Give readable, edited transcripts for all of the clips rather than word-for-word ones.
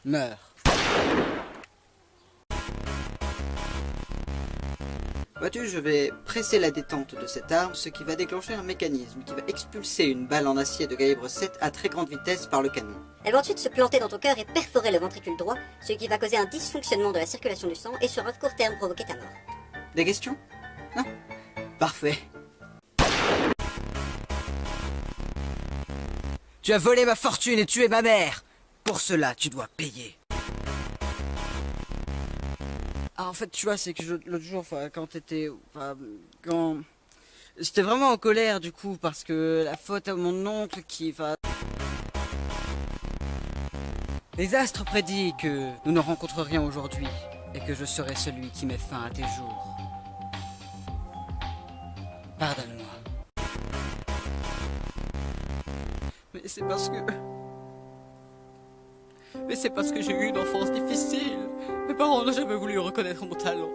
Meurs. Vois-tu, je vais presser la détente de cette arme, ce qui va déclencher un mécanisme qui va expulser une balle en acier de calibre 7 à très grande vitesse par le canon. Elle va ensuite se planter dans ton cœur et perforer le ventricule droit, ce qui va causer un dysfonctionnement de la circulation du sang et sur un court terme provoquer ta mort. Des questions? Non? Parfait. Tu as volé ma fortune et tué ma mère. Pour cela, tu dois payer. Ah, en fait, tu vois, c'est que l'autre jour, quand t'étais... quand... J'étais vraiment en colère, du coup, parce que la faute à mon oncle qui... Les astres prédisent que nous ne rencontrerions aujourd'hui et que je serai celui qui met fin à tes jours. Pardonne-moi. Mais c'est parce que... Mais c'est parce que j'ai eu une enfance difficile. Mes parents n'ont jamais voulu reconnaître mon talent.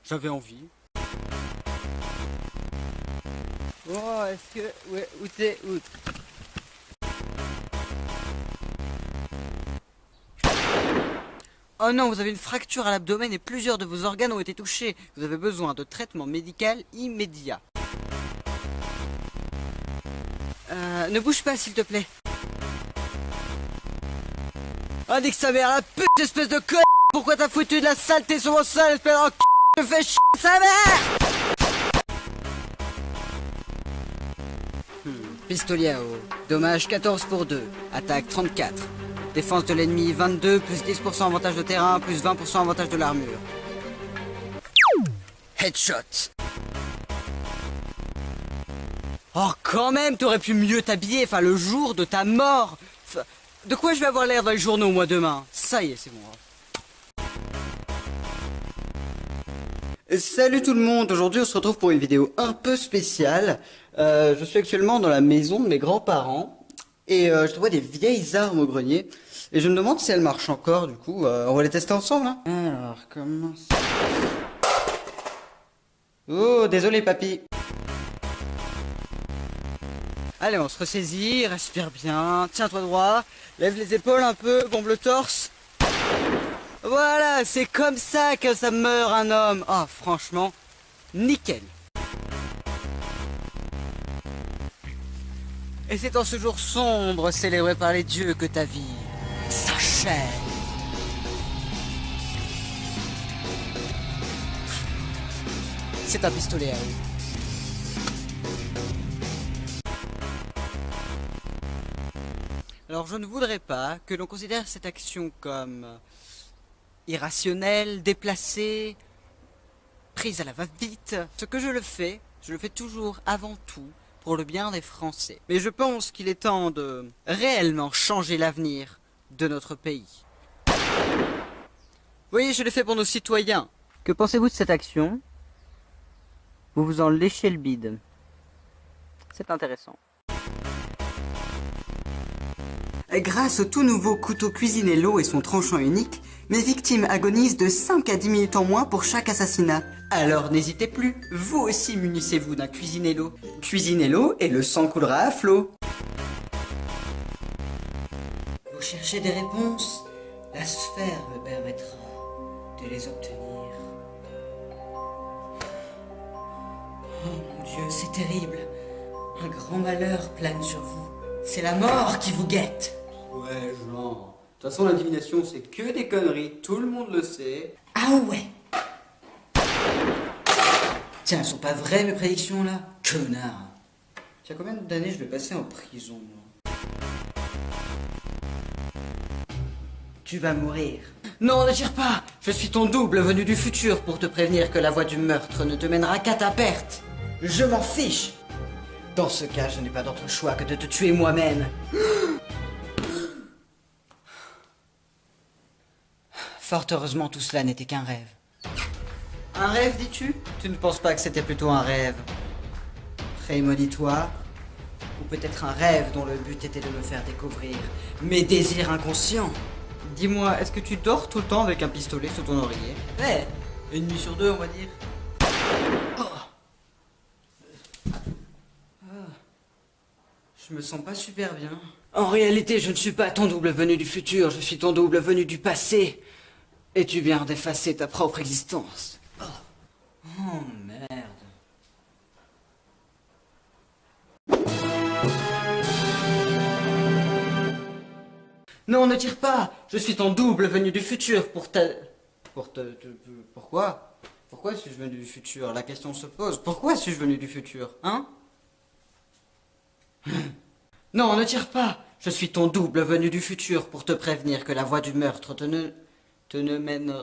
J'avais envie. Oh, est-ce que... Ouais, où t'es? Où? Oh non, vous avez une fracture à l'abdomen et plusieurs de vos organes ont été touchés. Vous avez besoin de traitement médical immédiat. Ne bouge pas, s'il te plaît. Ah, nique sa mère, la pute, espèce de con. Pourquoi t'as foutu de la saleté sur mon sol, espèce de c***, je fais chier sa mère. Pistolet à eau. Dommage 14 pour 2. Attaque 34. Défense de l'ennemi 22, plus 10% avantage de terrain, plus 20% avantage de l'armure. Headshot. Oh, quand même, t'aurais pu mieux t'habiller, le jour de ta mort. De quoi je vais avoir l'air dans les journaux, moi, demain? Ça y est, c'est bon. Salut tout le monde, aujourd'hui on se retrouve pour une vidéo un peu spéciale. Je suis actuellement dans la maison de mes grands-parents et je vois des vieilles armes au grenier. Et je me demande si elles marchent encore, du coup, on va les tester ensemble, hein. Alors, comment ça... Oh, désolé papy. Allez, on se ressaisit, respire bien, tiens-toi droit, lève les épaules un peu, bombe le torse. Voilà, c'est comme ça que ça meurt un homme. Ah, franchement, nickel. Et c'est en ce jour sombre, célébré par les dieux, que ta vie s'achève. C'est un pistolet à eau. Alors je ne voudrais pas que l'on considère cette action comme irrationnelle, déplacée, prise à la va-vite. Ce que je le fais toujours avant tout pour le bien des Français. Mais je pense qu'il est temps de réellement changer l'avenir de notre pays. Oui, je l'ai fait pour nos citoyens. Que pensez-vous de cette action? Vous vous en léchez le bide. C'est intéressant. Grâce au tout nouveau couteau Cuisinello et son tranchant unique, mes victimes agonisent de 5 à 10 minutes en moins pour chaque assassinat. Alors n'hésitez plus, vous aussi munissez-vous d'un Cuisinello. Cuisinello et le sang coulera à flot. Vous cherchez des réponses? La sphère me permettra de les obtenir. Oh mon Dieu, c'est terrible. Un grand malheur plane sur vous. C'est la mort qui vous guette. Ouais, genre. De toute façon, la divination, c'est que des conneries. Tout le monde le sait. Ah ouais. Tiens, elles sont pas vraies, mes prédictions, là? Connard. Tiens, combien d'années je vais passer en prison, moi? Tu vas mourir. Non, ne tire pas. Je suis ton double venu du futur pour te prévenir que la voie du meurtre ne te mènera qu'à ta perte. Je m'en fiche. Dans ce cas, je n'ai pas d'autre choix que de te tuer moi-même. Fort heureusement, tout cela n'était qu'un rêve. Un rêve, dis-tu? Tu ne penses pas que c'était plutôt un rêve prémonitoire? Ou peut-être un rêve dont le but était de me faire découvrir mes désirs inconscients? Dis-moi, est-ce que tu dors tout le temps avec un pistolet sous ton oreiller? Ouais, une nuit sur deux, on va dire. Oh. Je me sens pas super bien. En réalité, je ne suis pas ton double venu du futur, je suis ton double venu du passé. Et tu viens d'effacer ta propre existence. Oh merde. Non, ne tire pas. Je suis ton double venu du futur pour te... Pourquoi? Pourquoi suis-je venu du futur? La question se pose. Pourquoi suis-je venu du futur? Hein? Non, ne tire pas. Je suis ton double venu du futur pour te prévenir que la voie du meurtre te ne mène...